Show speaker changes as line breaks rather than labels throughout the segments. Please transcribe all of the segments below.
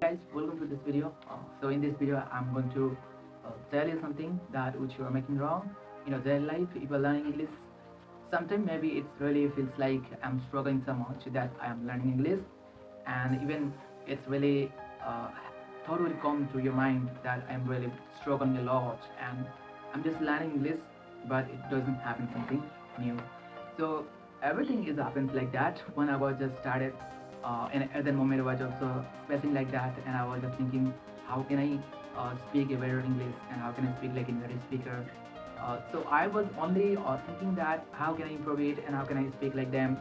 guys, welcome to this video. So in this video I'm going to tell you something that which you are making wrong in your daily life if you're learning English. Sometimes maybe it really feels like I'm struggling so much that I am learning English, and even it's really uh, totally come to your mind that I'm really struggling a lot and I'm just learning English, but it doesn't happen something new. So everything is happens like that. When I was just started, and at that moment I was also spacing like that, and I was just thinking, how can I speak a better English, and how can I speak like a native speaker. So I was only thinking that how can I improve it and how can I speak like them,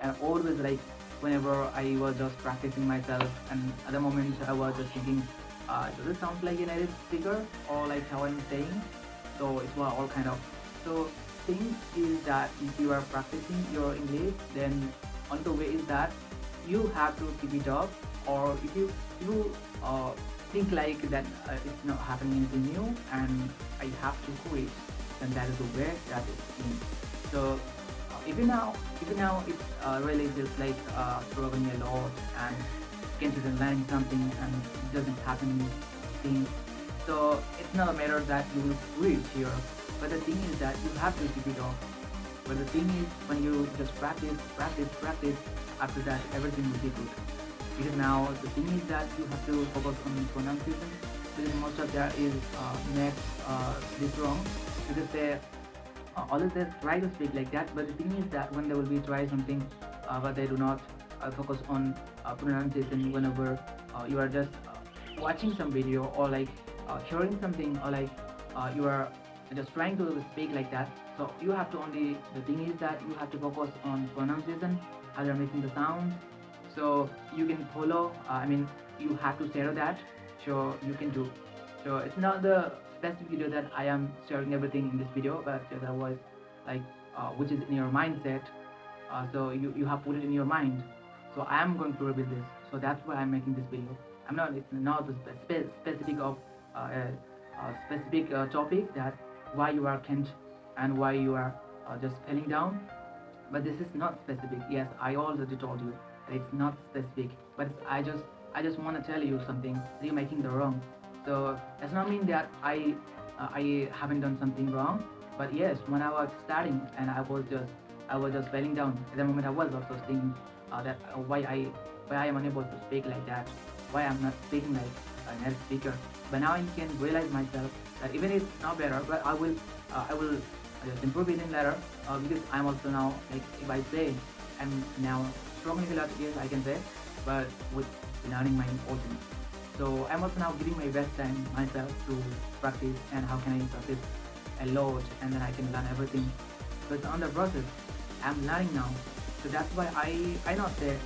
and always like whenever I was just practicing myself, and at the moment I was just thinking, does it sound like a native speaker or like how I'm saying? So it's all kind of. So thing is that if you are practicing your English, then on the way is that you have to keep it up, or if you think like that it's not happening anything new and I have to quit, then that is the way that it's in. So even now it really feels like struggling a lot and considering learning something and it doesn't happen anything. So it's not a matter that you will quit here, but the thing is that you have to keep it up. But the thing is, when you just practice, after that everything will be good. Because now the thing is that you have to focus on pronunciation, because most of that is makes this wrong, because they always they try to speak like that, but the thing is that when they will be try something, but they do not focus on pronunciation. Whenever you are just watching some video or like hearing something, or like you are just trying to speak like that, so you have to only, the thing is that you have to focus on pronunciation, how they're making the sounds, so you can follow. You have to share that, so you can do. So it's not the specific video that I am sharing everything in this video, but just I was like which is in your mindset. So you have put it in your mind, so I am going to reveal this, so that's why I'm making this video. I'm not, it's not the specific of a specific topic that why you are can't and why you are just falling down, but this is not specific. Yes, I already told you that it's not specific, but I just want to tell you something that you're making the wrong. So that's not mean that I haven't done something wrong, but yes, when I was starting and I was just falling down, at the moment I was also thinking that why I am unable to speak like that, why I'm not speaking like a native speaker. But now I can realize myself that even if it's not better, but I will just improve it in later, because I'm also now, like if I say I'm now struggling a lot, yes I can say, but with learning my old things. So I'm also now giving my best time myself to practice, and how can I practice a lot, and then I can learn everything. So it's on the process. I'm learning now. So that's why I will not say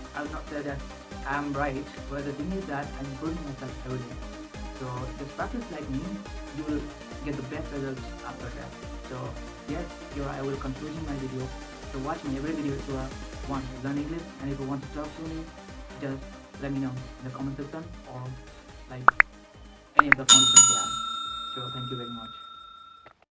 that I'm right, but the thing is that I'm improving myself every day. So just practice like me, you will get the best results after that. So yes, here I will concluding my video. So watch my every video if you want to learn English, and if you want to talk to me, just let me know in the comment section, or like any of the comments you have. So thank you very much.